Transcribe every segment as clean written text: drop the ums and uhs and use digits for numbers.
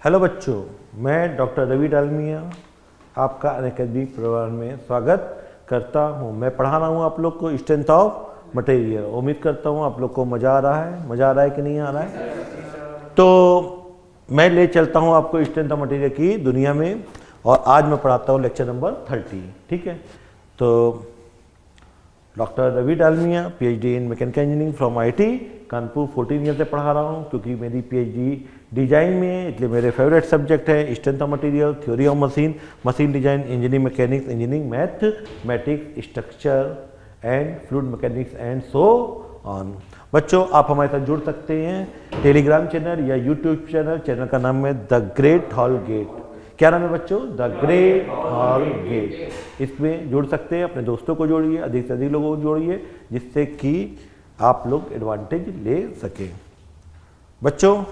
Hello बच्चों, मैं doctor Ravi Dalmia आपका अनअकैडमी प्रोग्राम में स्वागत करता हूं। मैं पढ़ा रहा हूं आप लोग को स्ट्रेंथ ऑफ मटेरियल। उम्मीद करता हूं आप लोग को मज़ा आ रहा है। मज़ा आ रहा है कि नहीं आ रहा है? तो मैं ले चलता हूं आपको स्ट्रेंथ ऑफ मटेरियल की दुनिया में, और आज मैं पढ़ाता हूं लेक्चर नंबर 30। ठीक है, तो doctor Ravi Dalmia, PhD in mechanical engineering from IIT Kanpur 14 year से पढ़ा रहा हूँ, क्योंकि मेरी पीएचडी डिजाइन में है, इसलिए मेरे फेवरेट सब्जेक्ट है strength of material, theory of machine, machine design, engineering mechanics, engineering mathematics, structure and fluid mechanics and so on. बच्चों, आप हमारे साथ जुड़ सकते हैं टेलीग्राम चैनल या यूट्यूब चैनल। चैनल का नाम है द ग्रेट हॉल गेट। क्या नाम है बच्चों? The great hall gate. इसमें जुड़ सकते हैं, अपने दोस्तों को जोड़िए, अधिक से अधिक लोगों को जोड़िए, जिससे कि आप लोग एडवांटेज ले सकें। बच्चों,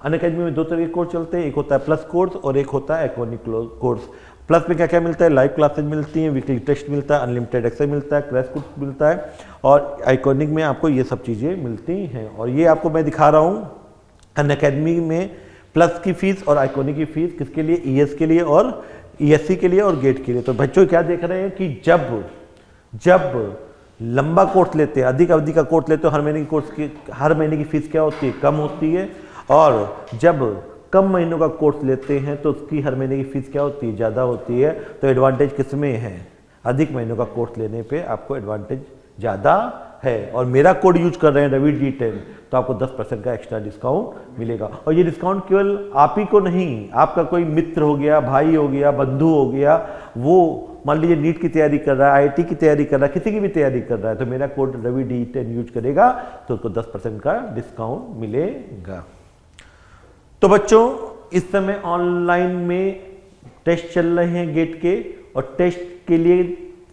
अनअकैडमी में दो तरह के कोर्स चलते हैं, एक होता है प्लस कोर्स और एक होता है आइकॉनिक कोर्स। प्लस में क्या क्या मिलता है? लाइव क्लासेज मिलती हैं, वीकली टेस्ट मिलता है, अनलिमिटेड एक्सेस मिलता है, क्रैश कोर्स मिलता है, और आइकॉनिक में आपको ये सब चीज़ें मिलती हैं। और ये आपको मैं दिखा रहा हूँ अनअकैडमी में प्लस की फीस और आइकॉनिक की फीस किसके लिए? ईएस के लिए और ईएससी के लिए और गेट के लिए। तो बच्चों क्या देख रहे हैं कि जब लंबा कोर्स लेते हैं, अधिक अवधि का कोर्स लेते हो, हर महीने की फीस क्या होती है? कम होती है। और जब कम महीनों का कोर्स लेते हैं तो उसकी हर महीने की फीस क्या होती है? ज़्यादा होती है। तो एडवांटेज किस में है? अधिक महीनों का कोर्स लेने पे आपको एडवांटेज ज़्यादा है। और मेरा कोड यूज कर रहे हैं रवि G10, तो आपको 10% का एक्स्ट्रा डिस्काउंट मिलेगा। और ये डिस्काउंट केवल आप ही को नहीं, आपका कोई मित्र हो गया, भाई हो गया, बंधु हो गया, वो मान लीजिए नीट की तैयारी कर रहा है, आईआईटी की तैयारी कर रहा है, किसी की भी तैयारी कर रहा है, तो मेरा कोड रवि G10 यूज करेगा तो उसको 10% का डिस्काउंट मिलेगा। तो बच्चों, इस समय ऑनलाइन में टेस्ट चल रहे हैं गेट के, और टेस्ट के लिए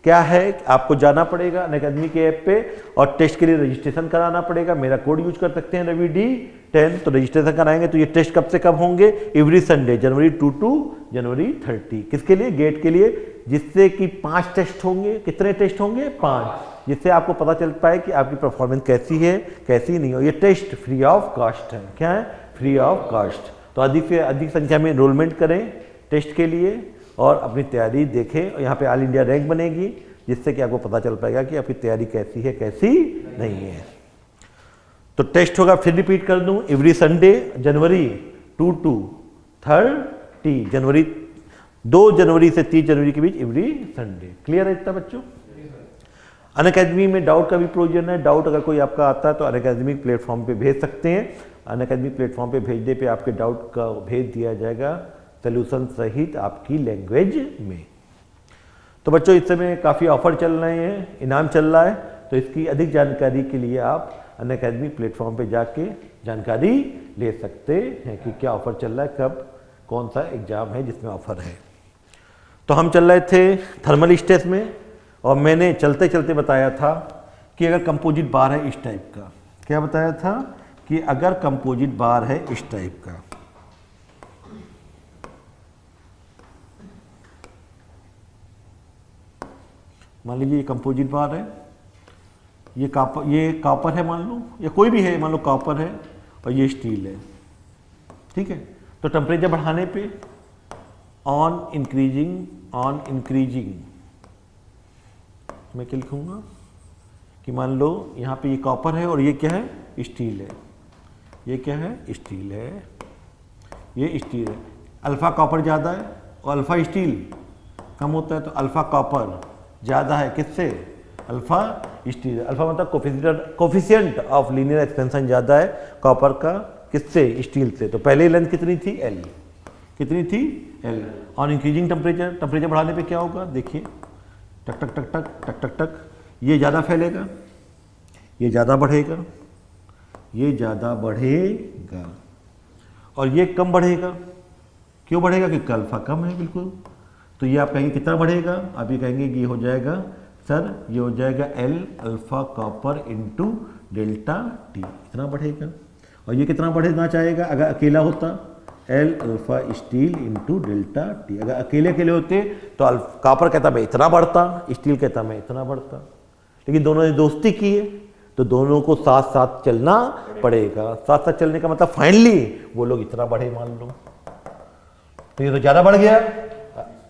क्या है? आपको जाना पड़ेगा अनअकैडमी के ऐप पे, और टेस्ट के लिए रजिस्ट्रेशन कराना पड़ेगा। मेरा कोड यूज कर सकते हैं रवि D10, तो रजिस्ट्रेशन कराएंगे। तो ये टेस्ट कब से कब होंगे? एवरी संडे, जनवरी 2 to जनवरी 30। किसके लिए? गेट के लिए, जिससे कि 5 टेस्ट होंगे। कितने टेस्ट होंगे? 5, जिससे आपको पता चल पाए कि आपकी परफॉर्मेंस कैसी है, कैसी नहीं हो। ये टेस्ट फ्री ऑफ कॉस्ट है। क्या है? Free of cost. तो अधिक से अधिक संख्या में एनरोलमेंट करें टेस्ट के लिए और अपनी तैयारी देखें। और यहाँ पे ऑल इंडिया रैंक बनेगी, जिससे कि आपको पता चल पाएगा कि आपकी तैयारी कैसी है, कैसी नहीं है। तो टेस्ट होगा, फिर रिपीट कर दूं, एवरी संडे, जनवरी 2 to 30, जनवरी 2 जनवरी से 30 जनवरी के बीच एवरी संडे। क्लियर है इतना बच्चों? अनअकैडमी में डाउट का भी प्रोविजन है। डाउट अगर कोई आपका आता है तो अनअकैडमी प्लेटफॉर्म पे भेज सकते हैं। अनअकैडमी प्लेटफॉर्म पे भेजने पे आपके डाउट का भेज दिया जाएगा सोल्यूशन सहित आपकी लैंग्वेज में। तो बच्चों, इस समय काफ़ी ऑफर चल रहे हैं, इनाम चल रहा है, तो इसकी अधिक जानकारी के लिए आप अनअकैडमी प्लेटफॉर्म पे जाके जानकारी ले सकते हैं कि क्या ऑफर चल रहा है, कब कौन सा एग्जाम है जिसमें ऑफर है। तो हम चल रहे थे थर्मल स्टेज में, और मैंने चलते चलते बताया था कि अगर कंपोजिट बार है इस टाइप का, क्या बताया था? कि अगर कंपोजिट बार है इस टाइप का, मान लीजिए ये कंपोजिट बार है, ये कॉपर है मान लो, या कोई भी है, मान लो कॉपर है, और ये स्टील है। ठीक है, तो टेम्परेचर बढ़ाने पे ऑन इंक्रीजिंग मैं क्या लिखूंगा कि मान लो यहाँ पे ये कॉपर है और ये क्या है? स्टील है। ये क्या है? स्टील है। ये स्टील है। अल्फा कॉपर ज़्यादा है और अल्फा स्टील कम होता है, तो अल्फा कॉपर ज़्यादा है किससे? Alpha steel. अल्फा मतलब कोफिशिएंट ऑफ लीनियर एक्सपेंशन ज़्यादा है कॉपर का, किससे? स्टील से। तो पहले लेंथ कितनी थी? L। कितनी थी? L। ऑन इंक्रीजिंग टेम्परेचर बढ़ाने पे क्या होगा? देखिए, टक टक टक टक टक टक टक, ये ज़्यादा फैलेगा, ये ज़्यादा बढ़ेगा, ये ज़्यादा बढ़ेगा, और ये कम बढ़ेगा। क्यों बढ़ेगा? क्योंकि अल्फा कम है, बिल्कुल। तो ये आप कहेंगे कितना बढ़ेगा? आप ये कहेंगे कि ये हो जाएगा सर, ये हो जाएगा L alpha copper into delta T, इतना बढ़ेगा। और ये कितना बढ़ना चाहेगा? अगर अकेला होता L alpha steel into delta T। अगर अकेले अकेले होते तो कॉपर कहता मैं इतना बढ़ता, स्टील कहता मैं इतना बढ़ता, लेकिन दोनों ने दोस्ती की है तो दोनों को साथ साथ चलना पड़ेगा। साथ साथ चलने का मतलब फाइनली वो लोग इतना बढ़े मान लो, तो ये तो ज़्यादा बढ़ गया,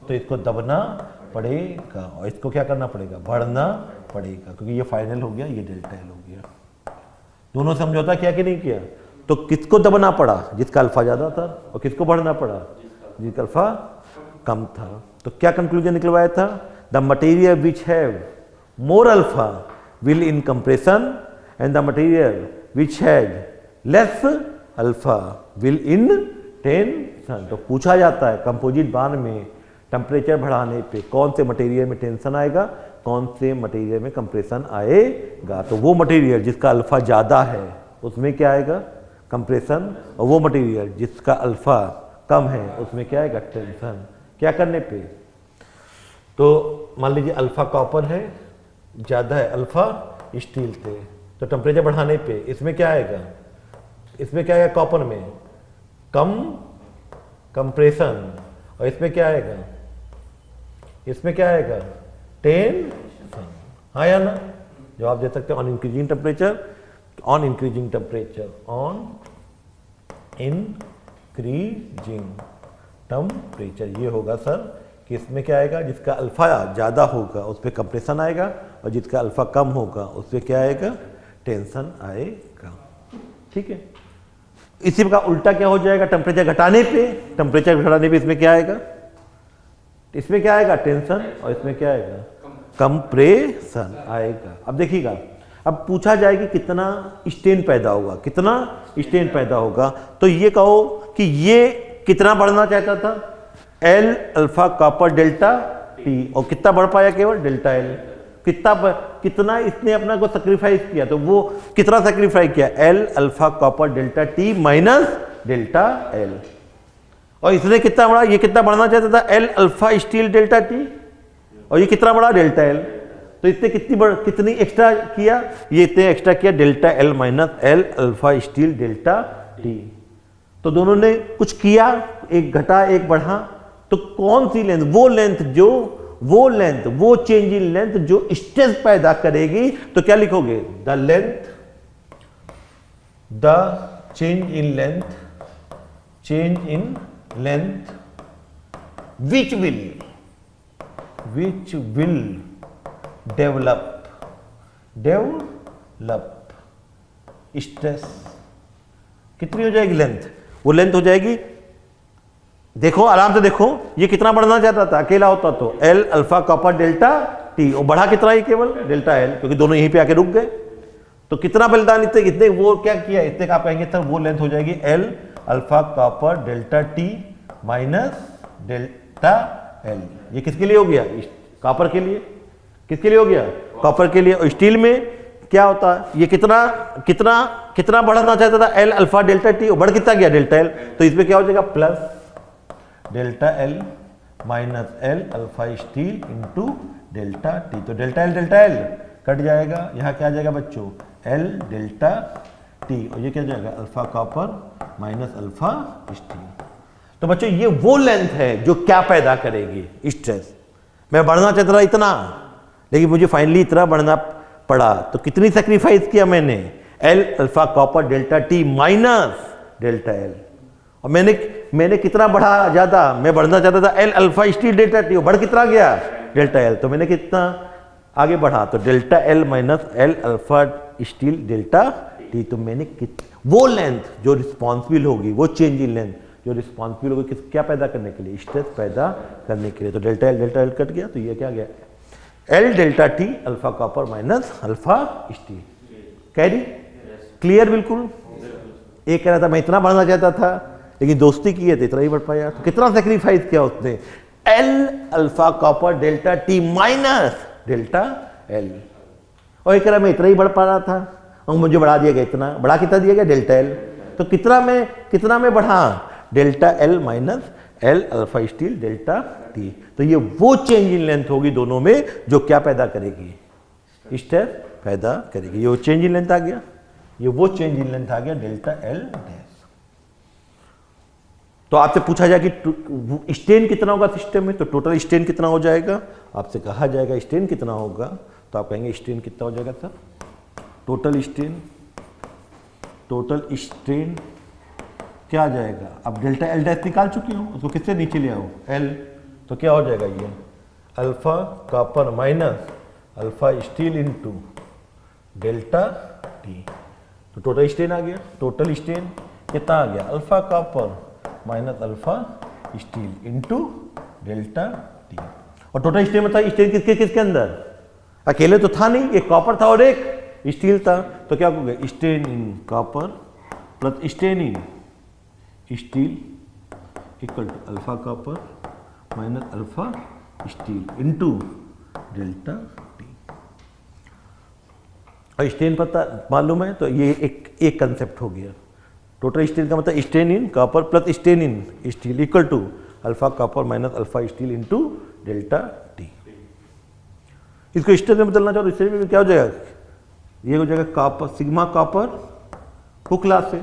तो इसको दबना पड़ेगा और इसको क्या करना पड़ेगा, बढ़ना पड़ेगा, क्योंकि ये फाइनल हो गया, ये डेल्टा एल हो गया। दोनों समझौता किया कि नहीं किया? तो किसको दबना पड़ा? जिसका अल्फा ज़्यादा था, और किसको बढ़ना पड़ा? जिसका अल्फा कम था। तो क्या कंक्लूजन निकलवाया था? The material which have more alpha will in compression and the material which has less alpha will in tension. तो पूछा जाता है कंपोजिट बांड में टेम्परेचर बढ़ाने पे कौन से मटेरियल में टेंशन आएगा, कौन से मटेरियल में कंप्रेशन आएगा। तो वो मटेरियल जिसका अल्फा ज़्यादा है उसमें क्या आएगा, कंप्रेशन, और वो मटेरियल जिसका अल्फा कम है उसमें क्या आएगा, टेंशन। क्या करने पे? तो मान लीजिए अल्फा कॉपर है, ज़्यादा है अल्फा स्टील थे, तो टेम्परेचर बढ़ाने पे इसमें क्या आएगा, इसमें क्या आएगा, कॉपर में कम कंप्रेशन, और इसमें क्या आएगा, इसमें क्या आएगा, टेंशन। हाँ या ना? जवाब दे सकते हैं on increasing temperature, on increasing temperature, on increasing temperature. ये होगा सर कि इसमें क्या आएगा, जिसका अल्फा ज़्यादा होगा उस पर कंप्रेशन आएगा, और जिसका अल्फा कम होगा उस पर क्या आएगा, टेंशन आएगा। ठीक है। इसी प्रकार उल्टा क्या हो जाएगा, टेम्परेचर घटाने पे, टेम्परेचर घटाने पे इसमें क्या आएगा, इसमें क्या आएगा, टेंशन, और इसमें क्या आएगा, कंप्रेशन आएगा। अब देखिएगा, अब पूछा जाए कि कितना स्ट्रेन पैदा होगा, कितना स्ट्रेन पैदा होगा, तो ये कहो कि ये कितना बढ़ना चाहता था, L alpha copper delta T, और कितना बढ़ पाया, केवल डेल्टा एल। कितना इसने अपना को सेक्रीफाइस किया, तो वो कितना सेक्रीफाइस किया, L alpha copper delta T minus delta L. और इसने कितना बढ़ा, ये कितना बढ़ना चाहता था, L alpha steel delta T, और ये कितना बढ़ा, डेल्टा एल। तो इसने कितनी एक्स्ट्रा किया, ये इतने एक्स्ट्रा किया, delta L minus L alpha steel delta T. तो दोनों ने कुछ किया, एक घटा एक बढ़ा, तो कौन सी लेंथ, वो चेंज इन लेंथ जो स्ट्रेस पैदा करेगी, तो क्या लिखोगे, the change in length which will develop stress. कितनी हो जाएगी लेंथ, वो लेंथ हो जाएगी, देखो आराम से देखो, ये कितना बढ़ना चाहता था, अकेला होता तो L alpha copper delta T, और बढ़ा कितना ही, केवल डेल्टा एल, क्योंकि दोनों यहीं पे आके रुक गए। तो कितना बलिदान, इतने वो क्या किया, इतने का आप कहेंगे सर वो लेंथ हो जाएगी L alpha copper delta T minus delta L. ये किसके लिए हो गया, कॉपर के लिए। किसके लिए हो गया, कॉपर के लिए। और स्टील में क्या होता है, ये कितना बढ़ाना चाहता था, एल अल्फा डेल्टा टी, और बढ़ कितना गया, डेल्टा एल। तो इसमें क्या हो जाएगा, plus delta L minus L alpha steel into delta T. तो डेल्टा एल कट जाएगा, यहाँ क्या आ जाएगा बच्चों, एल डेल्टा टी, और ये क्या जाएगा, alpha copper minus alpha steel. तो बच्चों ये वो लेंथ है जो क्या पैदा करेगी, स्ट्रेस। मैं बढ़ना चाहता था इतना, लेकिन मुझे फाइनली इतना बढ़ना पड़ा, तो कितनी सेक्रीफाइस किया मैंने, L alpha copper delta T minus delta L. और मैंने कितना बढ़ा, ज्यादा, मैं बढ़ना चाहता था L alpha steel delta T, बढ़ कितना गया, डेल्टा एल। तो मैंने कितना आगे बढ़ा, तो delta L minus L alpha steel delta T. तो मैंने वो लेंथ जो रिस्पॉन्सिबल होगी, वो चेंज इन लेंथ जो रिस्पॉन्सिबल होगी क्या पैदा करने के लिए, स्ट्रेस पैदा करने के लिए। तो डेल्टा एल कट गया, तो ये क्या गया, L delta T alpha copper minus alpha steel. Carry clear, बिल्कुल। एक कह रहा था मैं इतना बढ़ना चाहता था, लेकिन दोस्ती की है तो इतना ही बढ़ पाया। तो कितना सेक्रीफाइस किया उसने, L alpha copper delta T minus delta L. और एक कह रहा मैं इतना ही बढ़ पा रहा था, और मुझे बढ़ा दिया गया इतना, बढ़ा कितना दिया गया, डेल्टा एल। तो कितना में बढ़ा, delta L minus L alpha steel delta T. तो ये वो चेंज इन लेंथ होगी दोनों में जो क्या पैदा करेगी, स्ट्रेस पैदा करेगी। ये वो चेंज इन लेंथ आ गया, ये वो चेंज इन लेंथ आ गया, डेल्टा एल डैश। तो आपसे पूछा जाए कि स्ट्रेन कितना होगा सिस्टम में, तो टोटल स्ट्रेन कितना हो जाएगा, आपसे कहा जाएगा स्ट्रेन कितना होगा, तो आप कहेंगे स्ट्रेन कितना हो जाएगा सर, टोटल स्ट्रेन क्या आ जाएगा, अब डेल्टा एल डैश निकाल चुकी हूँ, उसको किससे नीचे ले आओ एल, तो क्या हो जाएगा ये alpha copper minus alpha steel into delta T. तो टोटल स्ट्रेन आ गया, टोटल स्ट्रेन कितना आ गया alpha copper minus alpha steel into delta T. और टोटल स्ट्रेन मतलब स्ट्रेन किसके किसके अंदर, अकेले तो था नहीं, एक कॉपर था और एक स्टील था, तो क्या हो गया strain in copper plus strain in steel equal to alpha copper minus alpha steel into delta T. और स्ट्रेन पता मालूम है, तो ये एक कंसेप्ट हो गया। टोटल स्ट्रेन का मतलब strain in copper plus strain in steel equal to alpha copper minus alpha steel into delta T. इसको स्ट्रेन में बदलना चाहो तो स्ट्रेन में क्या हो जाएगा, ये हो जाएगा copper sigma copper Hooke loss से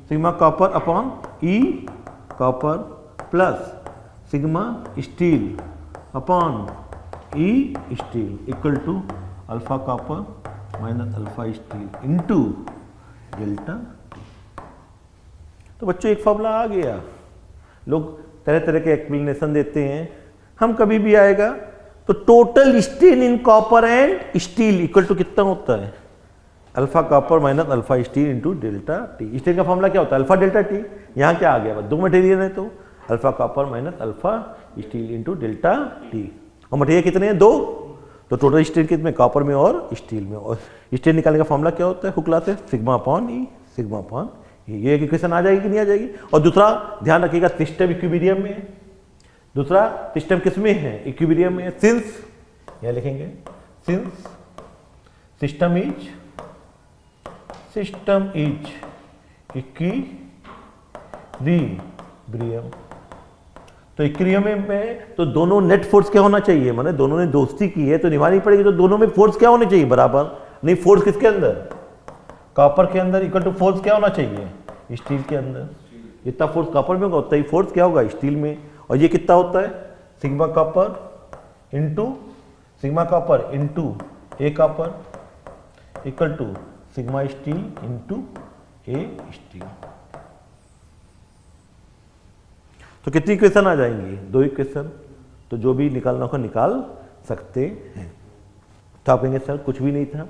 sigma copper upon E copper plus sigma steel upon E steel equal to alpha copper minus alpha steel into delta T. तो बच्चों एक फॉर्मूला आ गया। लोग तरह तरह के एक्सप्लेनेशन देते हैं, हम कभी भी आएगा तो total strain in copper and steel equal to कितना होता है alpha copper minus alpha steel into delta T. Strain का फॉर्मूला क्या होता है अल्फा डेल्टा टी। यहाँ क्या आ गया, बस दो मटेरियल है तो alpha copper minus alpha steel into delta T. और मटेरियल कितने हैं, दो, तो टोटल स्ट्रेन कितने कॉपर में और स्टील में। और स्ट्रेन निकालने का फॉर्मूला क्या होता है हुक लॉ से sigma upon E sigma upon E. ये इक्वेशन आ जाएगी कि नहीं आ जाएगी। और दूसरा ध्यान रखिएगा सिस्टम इक्विलिब्रियम में है, दूसरा सिस्टम किस में है इक्विलिब्रियम में। सिंस यह लिखेंगे सिंस सिस्टम इज इक्विलिब्रियम। तो इक्विलिब्रियम में तो दोनों नेट फोर्स क्या होना चाहिए, माने दोनों ने दोस्ती की है तो निभानी पड़ेगी, तो दोनों में फोर्स क्या होने चाहिए बराबर। नहीं, फोर्स किसके अंदर कॉपर के अंदर इक्वल टू फोर्स क्या होना चाहिए स्टील के अंदर। जितना फोर्स कॉपर में होगा उतना ही फोर्स क्या होगा स्टील में। और ये कितना होता है sigma copper into A copper equal to sigma steel into A steel. तो कितनी इक्वेशन आ जाएंगी, दो इक्वेशन। तो जो भी निकालना होगा निकाल सकते हैं। तो आप कहेंगे सर कुछ भी नहीं था,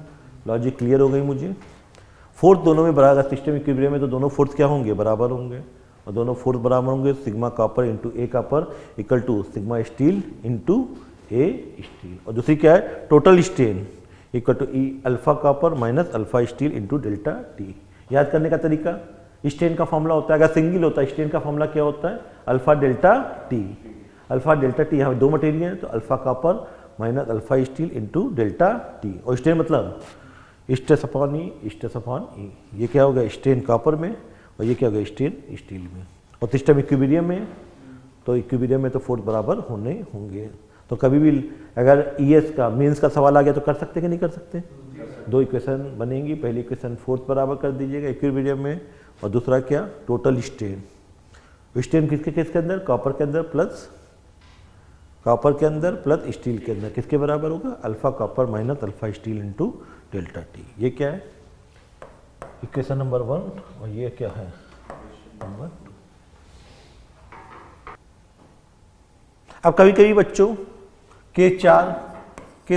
लॉजिक क्लियर हो गई मुझे। फोर्स दोनों में बराबर, सिस्टम इक्विलिब्रियम में तो दोनों फोर्स क्या होंगे बराबर होंगे, और दोनों फोर्स बराबर होंगे sigma copper into A copper equal to sigma steel into A steel. और दूसरी क्या है total strain equal to E alpha copper minus alpha steel into delta T. याद करने का तरीका, स्ट्रेन का फॉर्मूला होता है, अगर सिंगल होता है स्ट्रेन का फॉर्मूला क्या होता है alpha delta T. Alpha delta T, यहाँ दो मटेरियल है तो alpha copper minus alpha steel into delta T. और स्ट्रेन मतलब स्ट्रेस अपॉन ई। ये क्या होगा स्ट्रेन कॉपर में और ये क्या होगा स्ट्रेन स्टील में। और सिस्टम इक्विलिब्रियम में, तो इक्विलिब्रियम में तो फोर्स बराबर होने होंगे। तो कभी भी अगर ईएस का मेंस का सवाल आ गया तो कर सकते कि नहीं कर सकते, दो इक्वेशन बनेंगी। पहली इक्वेशन फोर्स बराबर कर दीजिएगा इक्विलिब्रियम में, और दूसरा क्या टोटल स्ट्रेन। स्ट्रेन किसके अंदर कॉपर के अंदर प्लस स्टील के अंदर किसके बराबर होगा alpha copper minus alpha steel into delta T. ये क्या है इक्वेशन नंबर 1 और ये क्या है नंबर 2। अब कभी कभी बच्चों केस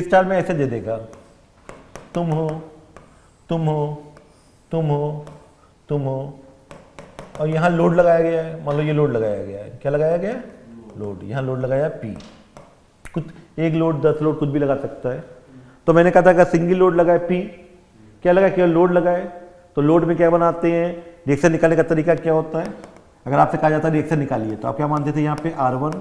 4 में ऐसे दे देगा तुम हो और यहाँ लोड लगाया गया है। मान लो ये लोड लगाया गया है, क्या लगाया गया है लोड, यहाँ लोड लगाया P। कुछ एक लोड 10 लोड कुछ भी लगा सकता है। तो मैंने कहा था अगर सिंगल लोड लगाए P, क्या लगा केवल लोड लगाए, तो लोड में क्या बनाते हैं रिएक्शन निकालने का तरीका क्या होता है। अगर आपसे कहा जाता है रिएक्शन निकालिए तो आप क्या मानते थे यहाँ पे R1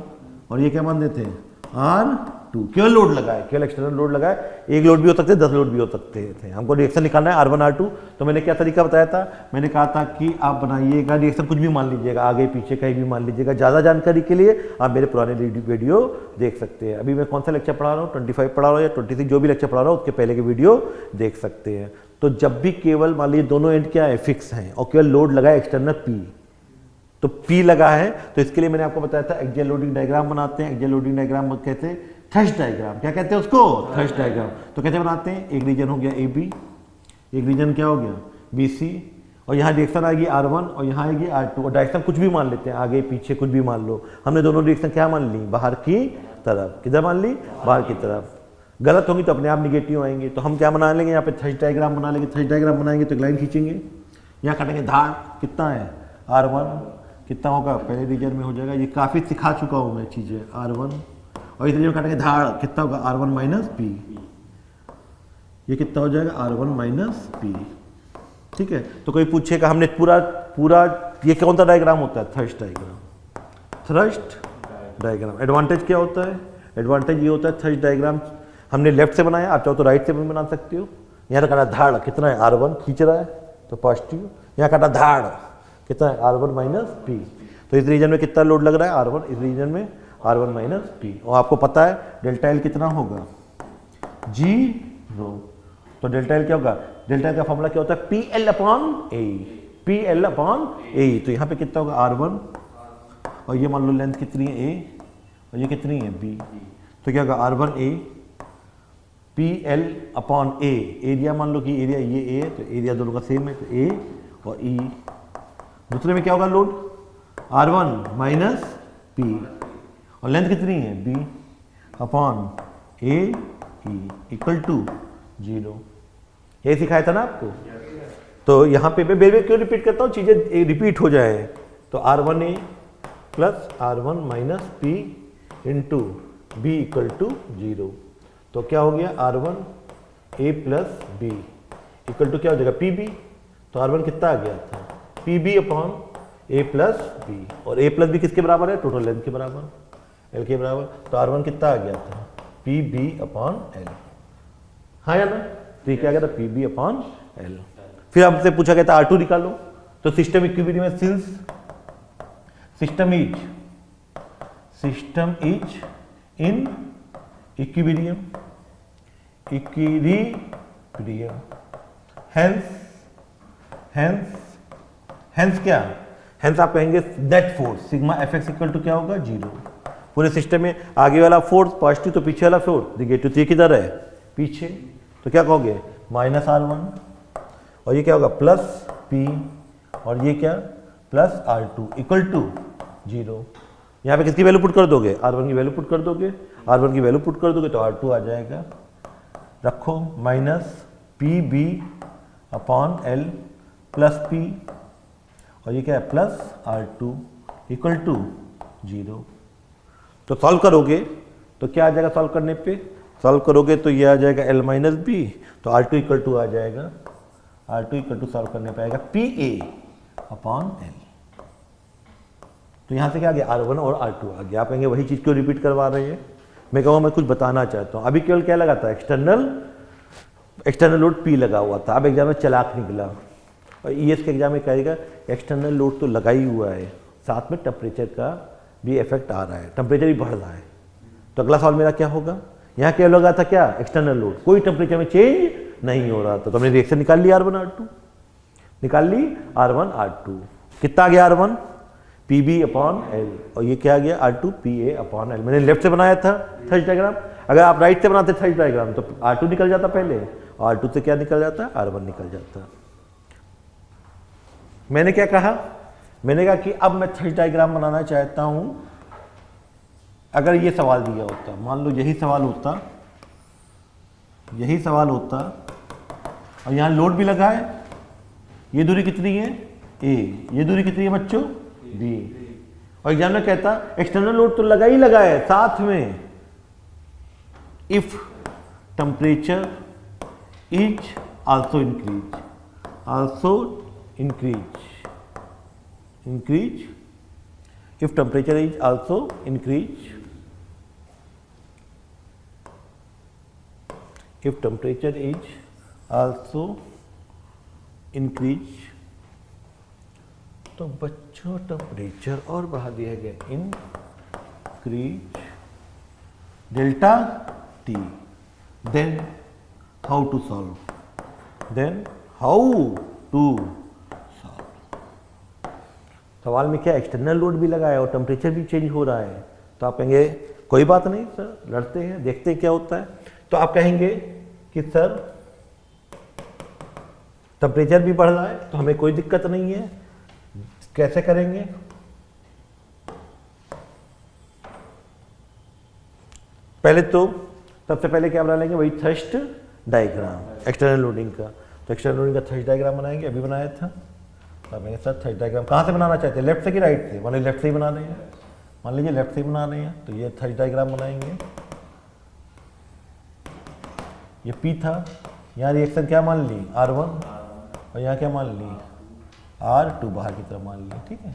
और ये क्या मानते थे R2। केवल लोड लगाए, केवल एक्सटर्नल लोड लगाए, एक लोड भी हो सकते 10 लोड भी हो सकते थे। हमको रिएक्शन निकालना है R1 R2। तो मैंने क्या तरीका बताया था, मैंने कहा था कि आप बनाइएगा रिएक्शन कुछ भी मान लीजिएगा, आगे पीछे कहीं भी मान लीजिएगा। ज़्यादा जानकारी के लिए आप मेरे पुराने वीडियो देख सकते हैं। अभी मैं कौन सा लेक्चर पढ़ा रहा हूँ 25 पढ़ा रहा हूँ या 26 जो भी लेक्चर पढ़ा रहा हूँ उसके पहले के वीडियो देख सकते हैं। तो जब भी केवल मान लीजिए दोनों एंड क्या है फिक्स हैं और केवल लोड लगा है एक्सटर्नल P, तो P लगा है तो इसके लिए मैंने आपको बताया था एक्सियल लोडिंग डायग्राम बनाते हैं। एक्सियल लोडिंग डायग्राम कहते हैं थ्रस्ट डायग्राम, क्या कहते हैं उसको थ्रस्ट डायग्राम। तो कैसे बनाते हैं, एक रीजन हो गया AB, एक रीजन क्या हो गया BC और यहाँ रिएक्शन आएगी R1 और यहाँ आएगी R2 और डायरेक्शन कुछ भी मान लेते हैं, आगे पीछे कुछ भी मान लो। हमने दोनों रिएक्शन क्या मान ली, बाहर की तरफ। किधर मान ली, बाहर की तरफ। गलत होंगी तो अपने आप निगेटिव आएंगे। तो हम क्या बना लेंगे, यहाँ पे थर्स्ट डायग्राम बना लेंगे। थर्स्ट डायग्राम बनाएंगे तो एक लाइन खींचेंगे, यहाँ काटेंगे धार, कितना है R1, कितना होगा पहले रीजन में हो जाएगा, ये काफ़ी सिखा चुका हूँ मैं चीज़ें, R1 और इस रीजन में काटेंगे धार, कितना होगा R1 माइनस P, ये कितना हो जाएगा R1 माइनस P। ठीक है, तो कोई पूछेगा हमने पूरा ये कौन सा डायग्राम होता है, thrust diagram. Thrust diagram advantage क्या होता है, एडवांटेज ये होता है थ्रस्ट डायग्राम हमने लेफ्ट से बनाया, आप चाहो तो राइट से भी बना सकते हो। यहाँ काटा धाड़, कितना है R1 खींच रहा है तो पॉजिटिव, यहाँ काटा धाड़, कितना है R1 माइनस P। तो इस रीजन में कितना लोड लग रहा है R1, इस रीजन में R1 माइनस P। और आपको पता है डेल्टा L कितना होगा, 0। तो डेल्टा L क्या होगा, डेल्टा L का फॉर्मूला क्या होता है, PL upon A, PL upon A। तो यहाँ पे कितना होगा R1 और ये मान लो लेंथ कितनी है A और ये कितनी है B, तो क्या होगा R1 A PL upon A। Area मान लो कि एरिया ये A है तो एरिया दोनों का सेम है, तो A और E। दूसरे में क्या होगा लोड, R1 माइनस P और लेंथ कितनी है B upon A E equal to 0। ये सिखाया था ना आपको। तो यहाँ पे मैं बेर क्यों रिपीट करता हूँ, चीज़ें रिपीट हो जाए। तो R1A plus R1 minus P into B equal to 0। तो क्या हो गया R1A plus B equal to क्या हो जाएगा PB। तो R1 कितना आ गया था, PB upon A plus B, और A प्लस B किसके बराबर है, टोटल लेंथ के बराबर, L के बराबर। तो R1 कितना आ गया था, PB अपॉन L, हाँ या ना। तो ये क्या आ गया था, PB अपॉन L। फिर आपसे पूछा गया था R2 निकालो। तो सिस्टम इक्विलिब्रियम में since system is in equilibrium hence क्या, हेंस आप कहेंगे net force sigma F X equal to क्या होगा 0। पूरे सिस्टम में आगे वाला फोर्स पॉजिटिव तो पीछे वाला फोर्स निगेटिव, तो ये किधर है पीछे, तो क्या कहोगे माइनस R1 और ये क्या होगा प्लस P और ये क्या प्लस R2 इक्वल टू 0। यहाँ पे किसकी वैल्यू पुट कर दोगे, R1 की वैल्यू पुट कर दोगे, R1 की वैल्यू पुट कर दोगे तो R2 आ जाएगा। रखो minus PB upon L plus P और ये क्या है प्लस R2 इक्वल टू 0। तो सॉल्व करोगे तो क्या आ जाएगा, सॉल्व करने पे सॉल्व करोगे तो ये आ जाएगा L माइनस बी, तो R2 इक्वल टू आ जाएगा, R2 इक्वल टू सॉल्व करने पे आएगा PA अपॉन L। तो यहाँ से क्या आ गया R1 और R2 आ गया। आप कहेंगे वही चीज़ क्यों रिपीट करवा रहे हैं, मैं कहूँगा मैं कुछ बताना चाहता हूँ। अभी केवल क्या लगा था, एक्सटर्नल लोड P लगा हुआ था। अब एग्जाम में चालाक निकला और ES के एग्जाम में कहेगा एक्सटर्नल लोड तो लगा ही हुआ है, साथ में टेम्परेचर का भी इफेक्ट आ रहा है, टेम्परेचर भी बढ़ रहा है। तो अगला सवाल मेरा क्या होगा, यहाँ क्या लगा था, क्या एक्सटर्नल लोड, कोई टेम्परेचर में चेंज नहीं हो रहा था। तो हमने रिएक्शन निकाल ली R1 R2, निकाल ली R1 R2, कितना आ गया R1 PB अपॉन L और ये क्या आ गया R2 PA अपॉन L। मैंने लेफ्ट से बनाया था थर्स्ट डायग्राम, अगर आप राइट से बनाते थर्स्ट डायग्राम तो R2 निकल जाता पहले, और R2 से क्या निकल जाता, R1 निकल जाता। मैंने क्या कहा, मैंने कहा कि अब मैं थर्स्ट डायग्राम बनाना चाहता हूं। अगर ये सवाल दिया होता, मान लो यही सवाल होता और यहाँ लोड भी लगा है, ये दूरी कितनी है A, ये दूरी कितनी है बच्चों B, और एग्जाम में कहता एक्सटर्नल लोड तो लगा ही लगा है साथ में, if temperature is also increase if temperature is also increase, if temperature is also increase, तो बच्चों टेम्परेचर और बढ़ा दिया गया, increase delta T, then how to solve, सवाल में क्या एक्सटर्नल लोड भी लगा है और टेम्परेचर भी चेंज हो रहा है। तो आप कहेंगे कोई बात नहीं सर, लड़ते हैं देखते हैं क्या होता है। तो आप कहेंगे कि सर टेम्परेचर भी बढ़ रहा है तो हमें कोई दिक्कत नहीं है। कैसे करेंगे? पहले तो सबसे पहले क्या बना लेंगे? वही थ्रस्ट डायग्राम एक्सटर्नल लोडिंग का। तो एक्सटर्नल लोडिंग का थ्रस्ट डायग्राम बनाएंगे, अभी बनाया था। तो हमें सर थ्रस्ट डायग्राम कहाँ से बनाना चाहते हैं, लेफ्ट से कि राइट से? मान लीजिए लेफ्ट से ही बना रहे हैं, मान लीजिए लेफ्ट से ही बना रहे हैं। तो ये थ्रस्ट डायग्राम बनाएंगे, ये P था, यहाँ रिएक्शन क्या मान ली? R1, और यहाँ क्या मान ली? R2 बाहर की तरफ मान ली, ठीक है।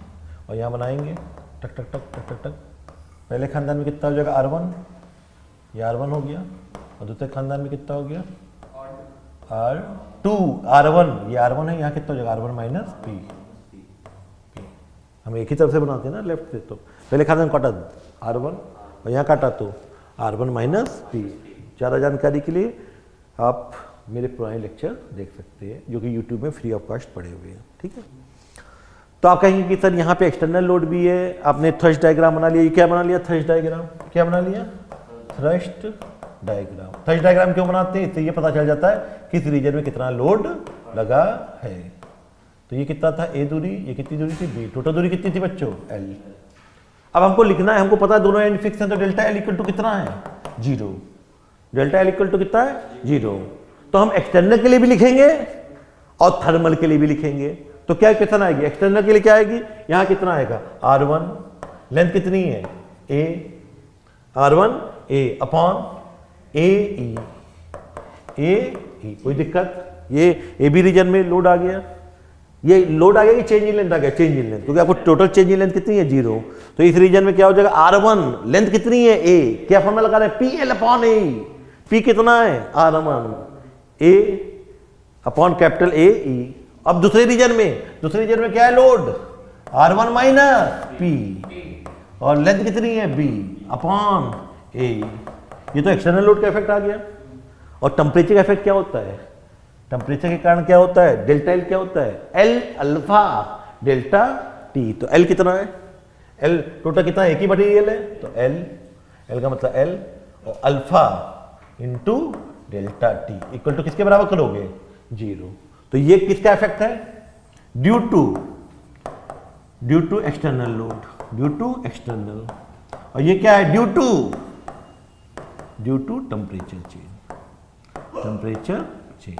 और यहाँ बनाएंगे टक टक टक टक टक टक। पहले खानदान में कितना हो जाएगा? R1, ये R1 हो गया, और दूसरे खानदान में कितना हो गया? R2, R1, ये R1 है, यहाँ कितना हो जाएगा? R1 minus P। हम एक ही तरफ से बनाते हैं ना, लेफ्ट से। तो पहले खानदान काटा R1 और यहाँ काटा तो R1 माइनस P। ज़्यादा जानकारी के लिए आप मेरे पुराने लेक्चर देख सकते हैं जो कि YouTube में फ्री ऑफ कॉस्ट पड़े हुए हैं, ठीक है। तो आप कहेंगे कि सर यहाँ पे एक्सटर्नल लोड भी है, आपने थ्रस्ट डायग्राम बना लिया। ये क्या बना लिया? Thrust diagram. क्या बना लिया? Thrust diagram. थ्रस्ट डायग्राम क्यों बनाते हैं? इससे ये पता चल जाता है किस रीजन में कितना लोड लगा है। तो ये कितना था? A दूरी, ये कितनी दूरी थी? B। टोटल दूरी कितनी थी बच्चों? L। अब हमको लिखना है, हमको पता है दोनों एंड फिक्स है, तो डेल्टा L इक्वल टू कितना है? 0। डेल्टा L इक्वल टू कितना है? 0। तो हम एक्सटर्नल के लिए भी लिखेंगे और थर्मल के लिए भी लिखेंगे। तो क्या इक्वेशन आएगी? एक्सटर्नल के लिए क्या आएगी? यहाँ कितना आएगा? R1, लेंथ कितनी है? A, R1 A upon AE। कोई दिक्कत? ये ए बी रीजन में लोड आ गया। ये लोड आ गया कि चेंज इन लेंथ आ गया? चेंज इन लेंथ, क्योंकि आपको टोटल चेंज इन लेंथ कितनी है? 0। तो इस रीजन में क्या हो जाएगा? R1 लेंथ कितनी है? A। क्या फॉर्मूला लगा रहे हैं? PL upon A। P कितना है? R1 A upon capital AE। अब दूसरे रीजन में क्या है? लोड R1 माइनस P, और लेंथ कितनी है? B upon A। ये तो एक्सटर्नल लोड का इफेक्ट आ गया। और टेम्परेचर का इफेक्ट क्या होता है? टेम्परेचर के कारण क्या होता है? डेल्टा L क्या होता है? L alpha delta T। तो L कितना है? L टोटल कितना है? एक ही मटेरियल है, तो L का मतलब L, और alpha into delta T equal to किसके बराबर करोगे? 0। तो ये किसका इफेक्ट है? Due to external load, due to external. और ये क्या है? Due to temperature change.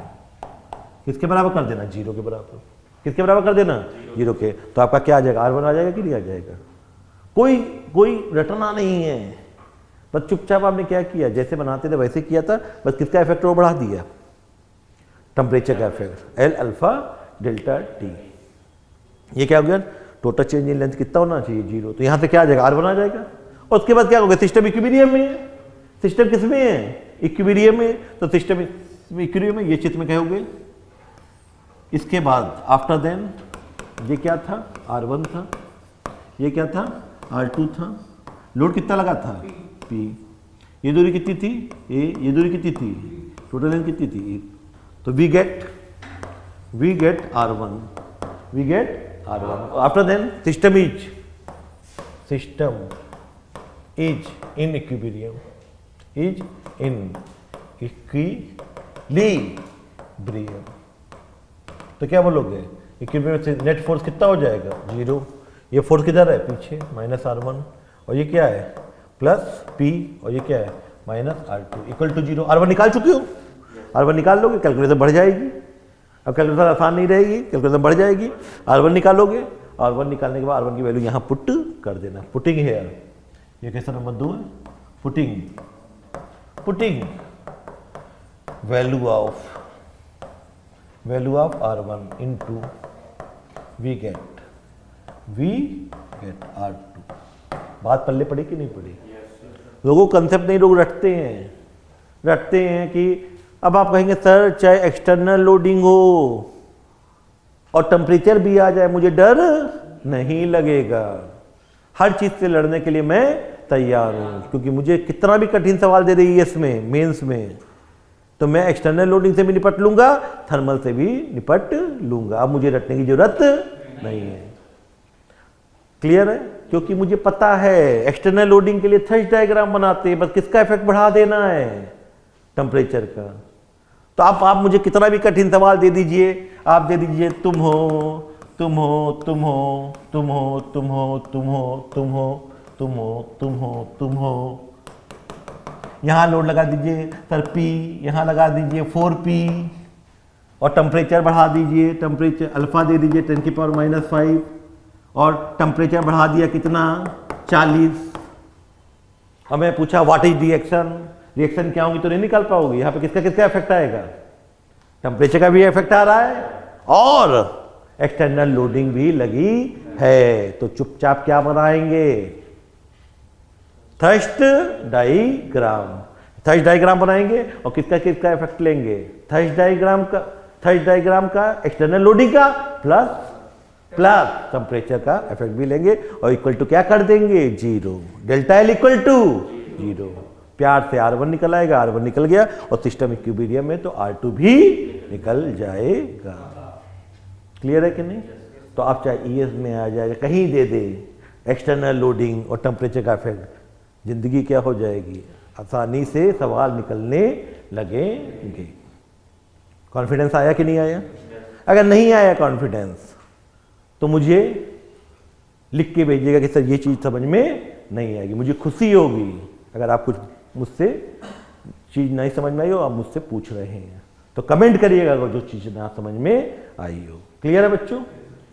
किसके बराबर कर देना? 0 के बराबर। किसके बराबर कर देना? 0 के। तो आपका क्या आ जाएगा? R1 आ जाएगा कि नहीं आ जाएगा? कोई रटना नहीं है, बस चुपचाप आपने क्या किया, जैसे बनाते थे वैसे किया था, बस किसका इफेक्ट वो बढ़ा दिया? टेम्परेचर का effect, L alpha delta T। ये क्या हो गया? टोटल चेंज इन लेंथ कितना होना चाहिए? 0। तो यहाँ से क्या आ जाएगा? R1 आ जाएगा। और उसके बाद क्या होगा? सिस्टम इक्विलिब्रियम में है। सिस्टम किस में है? इक्विलिब्रियम में। तो सिस्टम इक्विलिब्रियम में, ये चित्र में कहोगे। इसके बाद आफ्टर देन ये क्या था? R1 था, ये क्या था? R2 था। लोड कितना लगा था? P। ये दूरी कितनी थी? A। ये दूरी कितनी थी? टोटल लेंथ कितनी थी? तो we get R1। After then system is in equilibrium, तो क्या बोलोगे? इक्विलिब्रियम से नेट फोर्स कितना हो जाएगा? 0। ये फोर्स किधर है? पीछे, माइनस R1, और ये क्या है? प्लस P, और ये क्या है? Minus R2 equal to 0। R1 निकाल चुके हो? R1 निकाल लोगे, कैलकुलेशन बढ़ जाएगी। अब कैलकुलेशन आसान नहीं रहेगी, कैलकुलेशन बढ़ जाएगी। R1 निकालोगे, R1 निकालने के बाद R1 की वैल्यू यहाँ पुट कर देना। पुटिंग है, ये क्वेश्चन नंबर 2 है। Putting value of R1 into we get R2। बात पल्ले पड़ी कि नहीं पड़ी? लोगों को कंसेप्ट नहीं, लोग रटते हैं कि अब आप कहेंगे सर चाहे एक्सटर्नल लोडिंग हो और टेम्परेचर भी आ जाए मुझे डर नहीं लगेगा। हर चीज से लड़ने के लिए मैं तैयार हूं, क्योंकि मुझे कितना भी कठिन सवाल दे रही है इसमें मेंस में, तो मैं एक्सटर्नल लोडिंग से भी निपट लूंगा, थर्मल से भी निपट लूंगा। अब मुझे रटने की जरूरत नहीं है। क्लियर है? क्योंकि मुझे पता है एक्सटर्नल लोडिंग के लिए थ्रस्ट डायग्राम बनाते हैं, बस किसका इफेक्ट बढ़ा देना है? टेम्परेचर का। तो आप मुझे कितना भी कठिन सवाल दे दीजिए, आप दे दीजिए तुम हो, तुम हो, तुम हो, तुम हो, तुम हो, तुम हो, तुम हो, तुम हो, तुम हो, तुम हो। यहाँ लोड लगा दीजिए सर P, यहाँ लगा दीजिए 4P और टेम्परेचर बढ़ा दीजिए, टेम्परेचर अल्फा दे दीजिए 10⁻⁵ और टेम्परेचर बढ़ा दिया कितना 40। हमें पूछा व्हाट इज रिएक्शन, रिएक्शन क्या होगी तो नहीं निकाल पाओगे। यहाँ पे किसका किसका इफेक्ट आएगा, टेम्परेचर का भी इफेक्ट आ रहा है और एक्सटर्नल लोडिंग भी लगी है। तो चुपचाप क्या बनाएंगे, थर्स्ट डायग्राम, थर्स्ट डायग्राम बनाएंगे और किसका किसका इफेक्ट लेंगे, थर्स्ट डायग्राम का एक्सटर्नल लोडिंग का प्लस टेम्परेचर का इफेक्ट भी लेंगे और इक्वल टू क्या कर देंगे 0, डेल्टा एल इक्वल टू 0। प्यार से R1 निकल आएगा, R1 निकल गया और सिस्टम इक्विलिब्रियम में तो R2 भी निकल जाएगा। क्लियर है कि नहीं। तो आप चाहे ES में आ जाए कहीं दे दे एक्सटर्नल लोडिंग और टेम्परेचर का इफेक्ट, जिंदगी क्या हो जाएगी, आसानी से सवाल निकलने लगेंगे। कॉन्फिडेंस आया कि नहीं आया। अगर नहीं आया कॉन्फिडेंस तो मुझे लिख के भेजिएगा कि सर ये चीज़ समझ में नहीं आएगी। मुझे खुशी होगी अगर आप कुछ मुझसे चीज़ नहीं समझ में आई हो, आप मुझसे पूछ रहे हैं तो कमेंट करिएगा अगर जो चीज़ ना समझ में आई हो। क्लियर है बच्चों।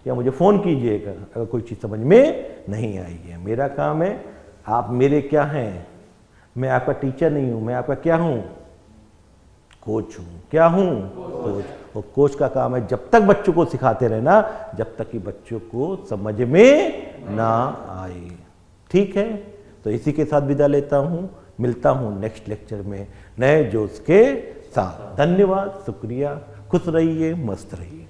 या मुझे फ़ोन कीजिएगा अगर कोई चीज़ समझ में नहीं आई है। मेरा काम है, आप मेरे क्या हैं, मैं आपका टीचर नहीं हूँ, मैं आपका क्या हूँ, कोच हूँ। क्या हूँ, कोच। और कोच का काम है जब तक बच्चों को सिखाते रहना जब तक कि बच्चों को समझ में ना आए। ठीक है, तो इसी के साथ विदा लेता हूँ, मिलता हूँ नेक्स्ट लेक्चर में नए जोश के साथ। धन्यवाद, शुक्रिया, खुश रहिए, मस्त रहिए।